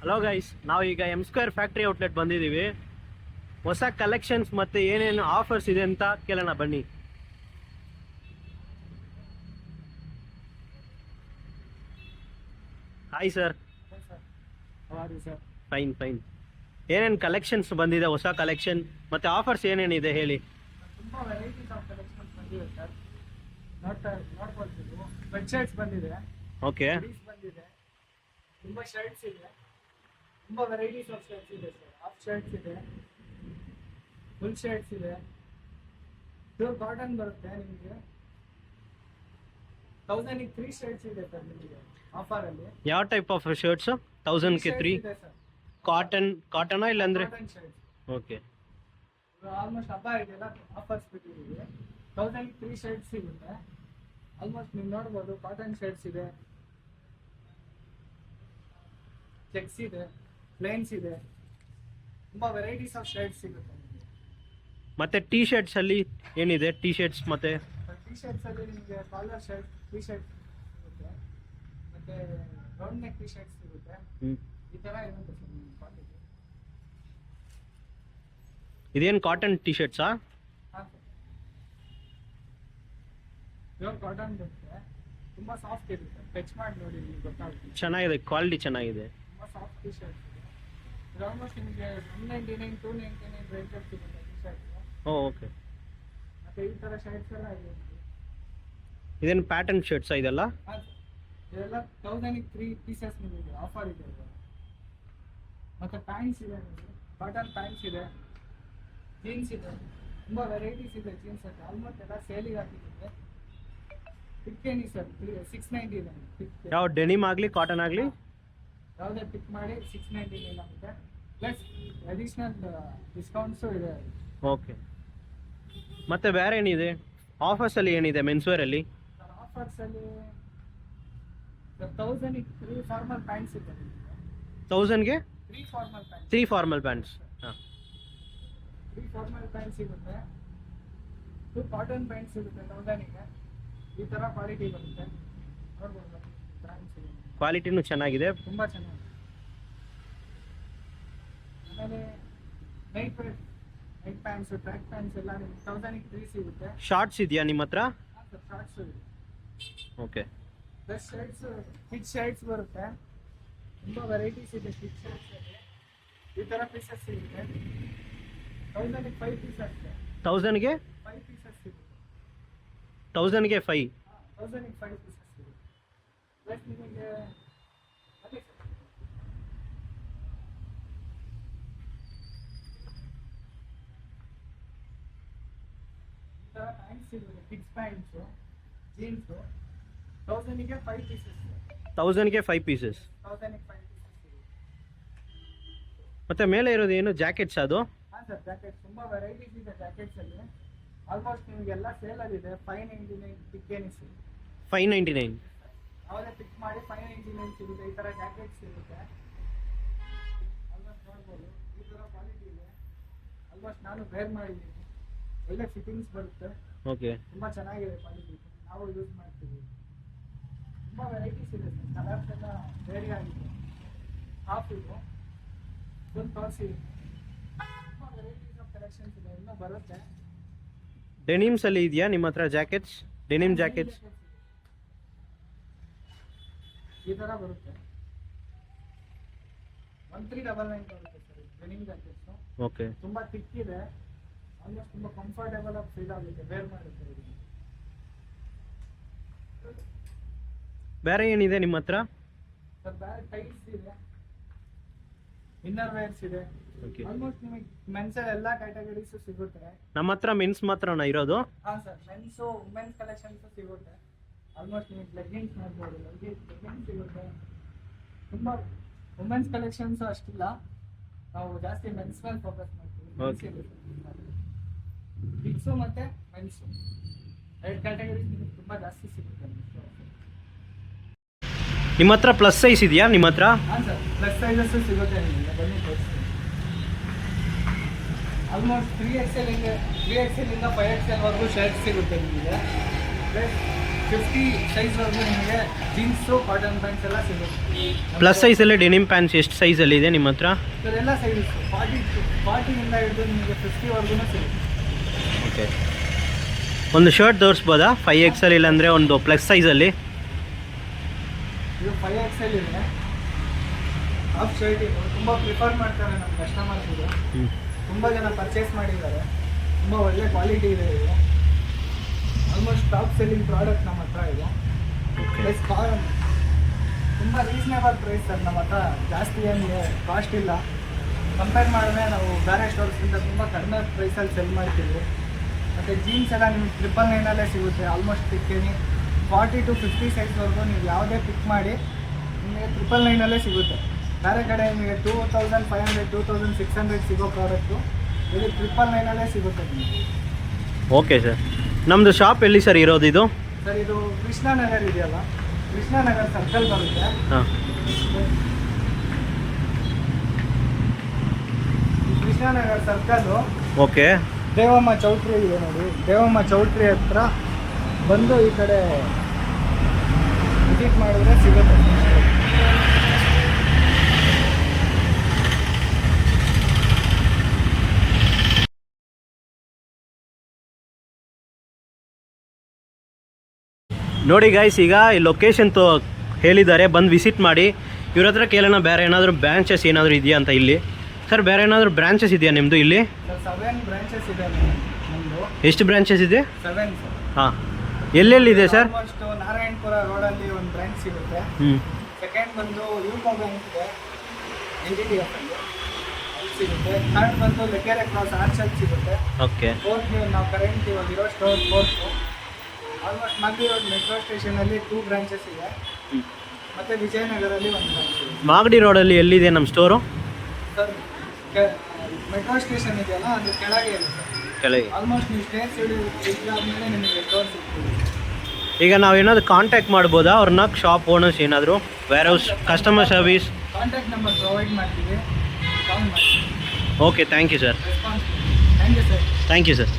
Hello guys, ನಾವು ಈಗ M square factory outlet ಬಂದಿದ್ದೀವಿ. ಹೊಸ ಕಲೆಕ್ಷನ್ಸ್ ಮತ್ತು ಏನೇನು ಆಫರ್ಸ್ ಇದೆ ಅಂತ ಕೇಳೋಣ ಬನ್ನಿ. Hi sir. Sir fine fine. ಏನೇನು ಕಲೆಕ್ಷನ್ಸ್ ಬಂದಿದೆ, ಹೊಸ ಕಲೆಕ್ಷನ್ ಮತ್ತು ಆಫರ್ಸ್ ಏನೇನಿದೆ ಹೇಳಿ. ತುಂಬ ವೆರೈಟೀಸ್ ಆಫ್ ಕಲೆಕ್ಷನ್ಸ್ ಬಂದಿದೆ ಸರ್. ನೋಡ್ಕೊಳ್ತೀವಿ. ಬೆಡ್ ಶರ್ಟ್ಸ್ ಬಂದಿದೆ, ಓಕೆ. ಹುಡೀಸ್ ಬಂದಿದೆ, ತುಂಬ ಶರ್ಟ್ಸ್ ಇದೆ, ತುಂಬ ವೆರೈಟೀಸ್ ಆಫ್ ಶರ್ಟ್ಸ್ ಇದೆ ಸರ್. ಹಾಫ್ ಶರ್ಟ್ಸ್ ಇದೆ, ಫುಲ್ ಶರ್ಟ್ಸ್ ಇದೆ, ಪ್ಯೂರ್ ಕಾಟನ್ ಬರುತ್ತೆ ನಿಮಗೆ. 1000ಗೆ 3 ಶರ್ಟ್ಸ್ ಇದೆ ಸರ್ ನಿಮಗೆ ಆಫರಲ್ಲಿ. ಯಾವ ಟೈಪ್ ಆಫ್ ಶರ್ಟ್ಸು? 1000ಗೆ 3 ಇದೆ ಸರ್. ಕಾಟನಾ ಇಲ್ಲಾಂದರೆ? Cotton shirts okay. ಆಲ್ಮೋಸ್ಟ್ ಹಬ್ಬ ಇದೆಲ್ಲ ಆಫರ್ಸ್ ಬಿಟ್ಟಿದ್ದೀವಿ. 1000ಗೆ 3 ಶರ್ಟ್ಸ್ ಸಿಗುತ್ತೆ. ಆಲ್ಮೋಸ್ಟ್ ನೀವು ನೋಡ್ಬೋದು, ಕಾಟನ್ ಶರ್ಟ್ಸ್ ಇದೆ, ಚೆಕ್ಸ್ ಇದೆ, ಪ್ಲೇನ್ಸ್ ಇದೆ, ತುಂಬ ವೆರೈಟೀಸ್ ಆಫ್ ಶರ್ಟ್ಸ್ ಸಿಗುತ್ತೆ ನಿಮಗೆ. ಮತ್ತು ಟೀ ಶರ್ಟ್ಸಲ್ಲಿ ಏನಿದೆ? ಟೀ ಶರ್ಟ್ಸ್ ಮತ್ತು ಟೀ ಶರ್ಟ್ಸಲ್ಲಿ ನಿಮಗೆ ಕಾಲರ್ ಶರ್ಟ್ ಟೀ ಶರ್ಟ್ ಸಿಗುತ್ತೆ, ಮತ್ತು ರೌಂಡ್ ನೆಕ್ ಟೀ ಶರ್ಟ್ಸ್ ಸಿಗುತ್ತೆ. ಈ ಥರ ಇರುತ್ತೆ ಸರ್ ನಿಮ್ಮ ಕ್ವಾಲಿಟಿ. ಇದೇನು ಕಾಟನ್ ಟೀ ಶರ್ಟ್ಸಾ? ಹಾಂ ಸರ್, ಪ್ಯೂರ್ ಕಾಟನ್ ಬರುತ್ತೆ, ತುಂಬ ಸಾಫ್ಟ್ ಇರುತ್ತೆ. ಟಚ್ ಮಾಡಿ ನೋಡಿ, ನಿಮಗೆ ಗೊತ್ತಾಗುತ್ತೆ. ಚೆನ್ನಾಗಿದೆ, ಕ್ವಾಲಿಟಿ ಚೆನ್ನಾಗಿದೆ. ತುಂಬ ಸಾಫ್ಟ್ ಟೀ ಶರ್ಟ್ಸ್ ಇದೆ. ಇದು ಆಲ್ಮೋಸ್ಟ್ ನಿಮಗೆ 199 299 ರೇಂಜಲ್ಲಿ ಸಿಗುತ್ತೆ ಟೀ ಶರ್ಟ್ಸ್. ಓಕೆ. ಮತ್ತು ಈ ಥರ ಶರ್ಟ್ಸ್ ಎಲ್ಲ ಇದೆ. ಇದೇನು ಪ್ಯಾಟರ್ನ್ ಶರ್ಟ್ಸಾ ಇದೆಲ್ಲ? ಹಾಂ ಸರ್, ಇದೆಲ್ಲ 1000ಗೆ 3 ಪೀಸಸ್ ನಿಮಗೆ ಆಫರ್ ಇದೆ ಇದು. ಮತ್ತು ಪ್ಯಾಂಟ್ಸ್ ಇದೆ, ನಿಮಗೆ ಕಾಟನ್ ಪ್ಯಾಂಟ್ಸ್ ಇದೆ, ಜೀನ್ಸ್ ಇದೆ, ತುಂಬ ವೆರೈಟೀಸ್ ಇದೆ ಜೀನ್ಸಲ್ಲಿ. ಆಲ್ಮೋಸ್ಟ್ ಎಲ್ಲ ಸೇಲಿಗೆ ಹಾಕಿದ್ದೀವಿ. ಪಿಕ್ ಏನಿ ಸರ್, 690 ಇದೆ ಪಿಕ್. ಯಾವ ಡೆನಿಮ್ ಆಗಲಿ ಕಾಟನ್ ಆಗಲಿ ಯಾವುದೇ ಪಿಕ್ ಮಾಡಿ 699 ಆಗುತ್ತೆ. ಪ್ಲಸ್ ಅಡಿಷ್ನಲ್ ಡಿಸ್ಕೌಂಟ್ಸು ಇದೆ. ಓಕೆ. ಮತ್ತು ಬೇರೆ ಏನಿದೆ ಆಫರ್ಸಲ್ಲಿ? ಏನಿದೆ ಮೆನ್ಸ್ವೇರಲ್ಲಿ? ಆಫರ್ಸಲ್ಲಿ 1000ಗೆ 3 ಫಾರ್ಮಲ್ ಪ್ಯಾಂಟ್ಸ್ ಇದೆ ನಿಮಗೆ. 1000ಗೆ 3 ಫಾರ್ಮಲ್ ಪ್ಯಾಂಟ್ಸ್. 3 formal pants. ಹಾಂ, 3 ಫಾರ್ಮಲ್ ಪ್ಯಾಂಟ್ಸ್ ಸಿಗುತ್ತೆ. 2 ಕಾಟನ್ ಪ್ಯಾಂಟ್ಸ್ ಸಿಗುತ್ತೆ 1000ಗೆ. ಈ ಥರ ಕ್ವಾಲಿಟಿ ಬರುತ್ತೆ, ನೋಡ್ಬೋದು. ಬ್ರ್ಯಾಂಡ್ಸ್ ಇದೆ, ಕ್ವಾಲಿಟಿನೂ ಚೆನ್ನಾಗಿದೆ. ತುಂಬ ಚೆನ್ನಾಗಿದೆ. ಆಮೇಲೆ ನೈಟ್ ಪ್ಯಾಂಟ್ಸು, ಟ್ರ್ಯಾಕ್ ಪ್ಯಾಂಟ್ಸ್ ಎಲ್ಲ ನಿಮಗೆ 1000ಗೆ 3 ಸಿಗುತ್ತೆ. ಶಾರ್ಟ್ಸ್ ಇದೆಯಾ ನಿಮ್ಮ ಹತ್ರ? ಹಾಂ ಸರ್, ಶಾರ್ಟ್ಸು ಇದೆ. Okay. Plus shirts, fit shirts ಬರುತ್ತೆ, ತುಂಬ ವೆರೈಟೀಸ್ ಇದೆ ಫಿಟ್ ಶರ್ಟ್ಸಲ್ಲಿ. ಈ ಥರ ಪೀಸಸ್ ಸಿಗುತ್ತೆ. 1000ಗೆ 5 ಪೀಸಸ್ ಇದೆ. 1000ಗೆ 5 ಪೀಸಸ್ ಸಿಗುತ್ತೆ. 1000ಗೆ 5? 1000ಗೆ 5 ಪೀಸಸ್ ಸಿಗುತ್ತೆ. ಪ್ಲಸ್ ನಿಮಗೆ ಅದೇ ಸರ್, ಈ ಥರ ಪ್ಯಾಂಟ್ಸ್ ಸಿಗುತ್ತೆ, ಕಿಡ್ಸ್ ಪ್ಯಾಂಟ್ಸು, ಜೀನ್ಸು. 1000ಗೆ 5 ಪೀಸಸ್. 1000ಗೆ 5 ಪೀಸಸ್. 1000ಗೆ 5 ಪೀಸಸ್ ಸಿಗುತ್ತೆ. ಮತ್ತು ಮೇಲೆ ಇರೋದು ಏನು ಜಾಕೆಟ್ಸ್ ಅದು? ಹಾಂ ಸರ್, ಜಾಕೆಟ್ಸ್ ತುಂಬ ವೆರೈಟೀಸ್ ಇದೆ ಜಾಕೆಟ್ಸಲ್ಲಿ. ಆಲ್ಮೋಸ್ಟ್ ನಿಮಗೆಲ್ಲ ಸೇಲಲ್ಲಿದೆ. 599 ಪಿಕ್ ಏನಿ ಸಿಗುತ್ತೆ. 599? ಯಾವುದೇ ಪಿಕ್ ಮಾಡಿ 599 ಸಿಗುತ್ತೆ. ಈ ಥರ ಜಾಕೆಟ್ಸ್ ಸಿಗುತ್ತೆ. ಆಲ್ಮೋಸ್ಟ್ ನೋಡ್ಬೋದು, ಈ ಥರ ಕ್ವಾಲಿಟಿ ಇದೆ. ಆಲ್ಮೋಸ್ಟ್ ನಾನು ವೇರ್ ಮಾಡಿದ್ದೀನಿ, ಒಳ್ಳೆ ಫಿಟ್ಟಿಂಗ್ಸ್ ಬರುತ್ತೆ, ಓಕೆ. ತುಂಬ ಚೆನ್ನಾಗಿದೆ ಕ್ವಾಲಿಟಿ. ನಾವು ಯೂಸ್ ಮಾಡ್ತೀವಿ. ತುಂಬ ವೆರೈಟೀಸ್ ಇದೆ ಸರ್. ಕಲರ್ಸ್ ಎಲ್ಲ ವೇರಿ ಆಗಿದೆ. ಹಾಫ್ ಇದು ಫುಲ್ ತೋರಿಸಿ. ತುಂಬ ವೆರೈಟೀಸ್ ಆಫ್ ಕಲೆಕ್ಷನ್ಸ್ ಇದೆ, ಇನ್ನೂ ಬರುತ್ತೆ. ಡೆನಿಮ್ಸಲ್ಲಿ ಇದೆಯಾ ನಿಮ್ಮ ಹತ್ರ ಜಾಕೆಟ್ಸ್? ಡೆನಿಮ್ ಜಾಕೆಟ್ಸ್ ಈ ಥರ ಬರುತ್ತೆ. 1399 ಬರುತ್ತೆ ಸರ್ ಡೆನಿಮ್ ಜಾಕೆಟ್ಸು. ಓಕೆ. ತುಂಬ ಥಿಕ್ ಇದೆ, ಆಲ್ಮೋಸ್ಟ್ ತುಂಬ ಕಂಫರ್ಟೇಬಲ್ ಆಗಿ ಫೀಲ್ ಆಗುತ್ತೆ ವೇರ್ ಮಾಡುತ್ತೆ ಇದು. ಬೇರೆ ಏನಿದೆ ನಿಮ್ಮ ಹತ್ರ? ಸರ್ ಬೇರೆ ಟೈಟ್ಸ್ ಇದೆ, ಇನ್ನರ್ ವೇರ್ಸ್ ಇದೆ. ಓಕೆ. ಆಲ್ಮೋಸ್ಟ್ ನಿಮಗೆ ಮೆನ್ಸಲ್ಲಿ ಎಲ್ಲ ಕ್ಯಾಟಗರೀಸು ಸಿಗುತ್ತೆ. ನಮ್ಮ ಹತ್ರ ಮೆನ್ಸ್ ಮಾತ್ರನಾ ಇರೋದು? ಹಾಂ ಸರ್, ಮೆನ್ಸು ವುಮೆನ್ಸ್ ಕಲೆಕ್ಷನ್ಸು ಸಿಗುತ್ತೆ. ಆಲ್ಮೋಸ್ಟ್ ನಿಮಗೆ ಲೆಗ್ಗಿನ್ಸ್ ನೋಡ್ಬೋದು, ಲೆಗ್ಗಿನ್ಸ್ ಸಿಗುತ್ತೆ. ತುಂಬ ವುಮೆನ್ಸ್ ಕಲೆಕ್ಷನ್ಸು ಅಷ್ಟಿಲ್ಲ, ನಾವು ಜಾಸ್ತಿ ಮೆನ್ಸ್ ಮೇಲೆ ಫೋಕಸ್ ಮಾಡ್ತೀವಿ. Okay. ಕಿಡ್ಸು ಮತ್ತು ಮೆನ್ಸು 2 ಕ್ಯಾಟಗರೀಸ್ ನಿಮಗೆ ತುಂಬ ಜಾಸ್ತಿ ಸಿಗುತ್ತೆ. ನಿಮ್ಮ ಹತ್ರ ಪ್ಲಸ್ ಸೈಜ್ ಇದೆಯಾ ನಿಮ್ಮ ಹತ್ರ? ಹಾಂ ಸರ್, ಪ್ಲಸ್ ಸೈಜಸ್ಸು ಸಿಗುತ್ತೆ ನಿಮಗೆ, ಬನ್ನಿ ತೋರಿಸ್ತೀನಿ. ಆಲ್ಮೋಸ್ಟ್ 3XL ಇಂದ 5XL ವರೆಗೂ ಶರ್ಟ್ ಸಿಗುತ್ತೆ ನಿಮಗೆ. ಪ್ಲಸ್ 50 ಸೈಜ್ವರೆಗೂ ನಿಮಗೆ ಜೀನ್ಸು ಕಾಟನ್ ಪ್ಯಾಂಟ್ಸ್ ಎಲ್ಲ ಸಿಗುತ್ತೆ. ಪ್ಲಸ್ ಸೈಜಲ್ಲಿ ಡೆನಿಮ್ ಪ್ಯಾಂಟ್ಸ್ ಎಷ್ಟು ಸೈಜಲ್ಲಿ ಇದೆ ನಿಮ್ಮ ಹತ್ರ? ಸರ್ ಎಲ್ಲ ಸೈಜಸ್ 40ಇಂದ ಹಿಡಿದು ನಿಮಗೆ 50ವರೆಗೂ ಸಿಗುತ್ತೆ. ಓಕೆ, ಒಂದು ಶರ್ಟ್ ತೋರಿಸ್ಬೋದಾ 5XL ಇಲ್ಲಾಂದರೆ ಒಂದು ಪ್ಲಸ್ ಸೈಜಲ್ಲಿ? ಇದು 5XL ಇದೆ. ಹಾಫ್ ಶರ್ಟ್ ಇದು ತುಂಬ ಪ್ರಿಫರ್ ಮಾಡ್ತಾರೆ ನಮ್ಮ ಕಸ್ಟಮರ್ಸ್. ಇದು ತುಂಬ ಜನ ಪರ್ಚೇಸ್ ಮಾಡಿದ್ದಾರೆ. ತುಂಬ ಒಳ್ಳೆ ಕ್ವಾಲಿಟಿ ಇದೆ ಇದು. ಆಲ್ಮೋಸ್ಟ್ ಟಾಪ್ ಸೆಲ್ಲಿಂಗ್ ಪ್ರಾಡಕ್ಟ್ ನಮ್ಮ ಹತ್ರ ಇದು. ಪ್ಲಸ್ ತುಂಬ ರೀಸನೇಬಲ್ ಪ್ರೈಸ್ ಸರ್ ನಮ್ಮ ಹತ್ರ. ಜಾಸ್ತಿ ಏನು ಕಾಸ್ಟ್ ಇಲ್ಲ. ಕಂಪೇರ್ ಮಾಡಿದ್ರೆ ನಾವು ಬೇರೆ ಸ್ಟೋರ್ಸ್ಗಿಂತ ತುಂಬ ಕಡಿಮೆ ಪ್ರೈಸಲ್ಲಿ ಸೆಲ್ ಮಾಡ್ತೀವಿ. ಮತ್ತು ಜೀನ್ಸ್ ಎಲ್ಲ ನಿಮ್ಗೆ 999 ಸಿಗುತ್ತೆ. ಆಲ್ಮೋಸ್ಟ್ ಪಿಕ್ಕೇನಿ 40 to 50 ಸೈಜ್ವರೆಗೂ ನೀವು ಯಾವುದೇ ಪಿಕ್ ಮಾಡಿ ನಿಮಗೆ 999 ಸಿಗುತ್ತೆ. ಬೇರೆ ಕಡೆ ನಿಮಗೆ 2500 2600 ಸಿಗೋ ಪ್ರಾಡಕ್ಟು ಇಲ್ಲಿ 999 ಸಿಗುತ್ತೆ ನಿಮಗೆ. ಓಕೆ ಸರ್, ನಮ್ಮದು ಶಾಪ್ ಎಲ್ಲಿ ಸರ್ ಇರೋದು ಇದು? ಸರ್ ಇದು ಕೃಷ್ಣನಗರ್ ಇದೆಯಲ್ಲ, ಕೃಷ್ಣನಗರ್ ಸರ್ಕಲ್ ಬರುತ್ತೆ. ಹಾಂ, ಕೃಷ್ಣನಗರ್ ಸರ್ಕಲ್ಲು ಓಕೆ. ದೇವಮ್ಮ ಚೌಟ್ರಿ ಇದೆ ನೋಡಿ. ದೇವಮ್ಮ ಚೌಟ್ರಿ ಹತ್ರ ಬಂದು ಈ ಕಡೆ ವಿಸಿಟ್ ಮಾಡಿದ್ರೆ ಸಿಗುತ್ತೆ. ನೋಡಿ ಗೈಸ್, ಈಗ ಈ ಲೊಕೇಶನ್ ಹೇಳಿದ್ದಾರೆ, ಬಂದು ವಿಸಿಟ್ ಮಾಡಿ. ಇವ್ರ ಹತ್ರ ಕೇಳೋಣ ಬೇರೆ ಏನಾದರೂ ಬ್ರಾಂಚಸ್ ಏನಾದರೂ ಇದೆಯಾ ಅಂತ. ಇಲ್ಲಿ ಸರ್ ಬೇರೆ ಏನಾದರೂ ಬ್ರಾಂಚಸ್ ಇದೆಯಾ ನಿಮ್ಮದು ಇಲ್ಲಿ? 7 ಬ್ರಾಂಚಸ್ ಇದೆ ನಮ್ಮದು. ಎಷ್ಟು ಬ್ರಾಂಚಸ್ ಇದೆ? 7 ಸರ್. ಹಾಂ, ಎಲ್ಲೆಲ್ಲಿದೆ ಸರ್? ಆಲ್ಮೋಸ್ಟ್ ನಾರಾಯಣಪುರ ರೋಡಲ್ಲಿ ಒಂದು ಬ್ರಾಂಚ್ ಸಿಗುತ್ತೆ. ಸೆಕೆಂಡ್ ಬಂದು ಯೂಕೋ ಬ್ಯಾಂಕ್ ಇದೆ, NDTF ಅಲ್ಲಿ ಸಿಗುತ್ತೆ. ಥರ್ಡ್ ಬಂದು ಲೆಕೆರೆ ಕ್ರಾಸ್ ಆರ್ಚಲ್ಲಿ ಸಿಗುತ್ತೆ. ಓಕೆ. ಫೋರ್ತ್ ನಾವು ಕರೆಂಟ್ ಇವಾಗ ಇರೋ store fourth. Almost Magadi road metro ಸ್ಟೇಷನಲ್ಲಿ 2 ಬ್ರಾಂಚಸ್ ಇದೆ. ಮತ್ತು ವಿಜಯನಗರಲ್ಲಿ ಒಂದು ಬ್ರಾಂಚ್ ಇದೆ. ಮಾಗಡಿ ರೋಡಲ್ಲಿ ಎಲ್ಲಿದೆ ನಮ್ಮ ಸ್ಟೋರು? ಸರ್ ಮೆಟ್ರೋ ಸ್ಟೇಷನ್ ಇದೆಯಲ್ಲ ಅದು ಕೆಳಗೆ ಇದೆ ಸರ್. ಕೆಳಗೆ. ಆಲ್ಮೋಸ್ಟ್ ನೀವು ಸ್ಟೇಟ್ಸ್ ಇದಾದ್ಮೇಲೆ ನಿಮಗೆ ಸ್ಟೋರ್ ಸಿಗ್ತದೆ. ಈಗ ನಾವೇನಾದರೂ ಕಾಂಟ್ಯಾಕ್ಟ್ ಮಾಡ್ಬೋದಾ ಅವ್ರನ್ನ, ಶಾಪ್ ಓನರ್ಸ್ ಏನಾದರೂ, warehouse customer service? Contact number provide ಮಾಡ್ತೀವಿ, ಕಾಲ್ ಮಾಡಿ. Okay, thank you sir. Response. Thank you sir. Thank you sir.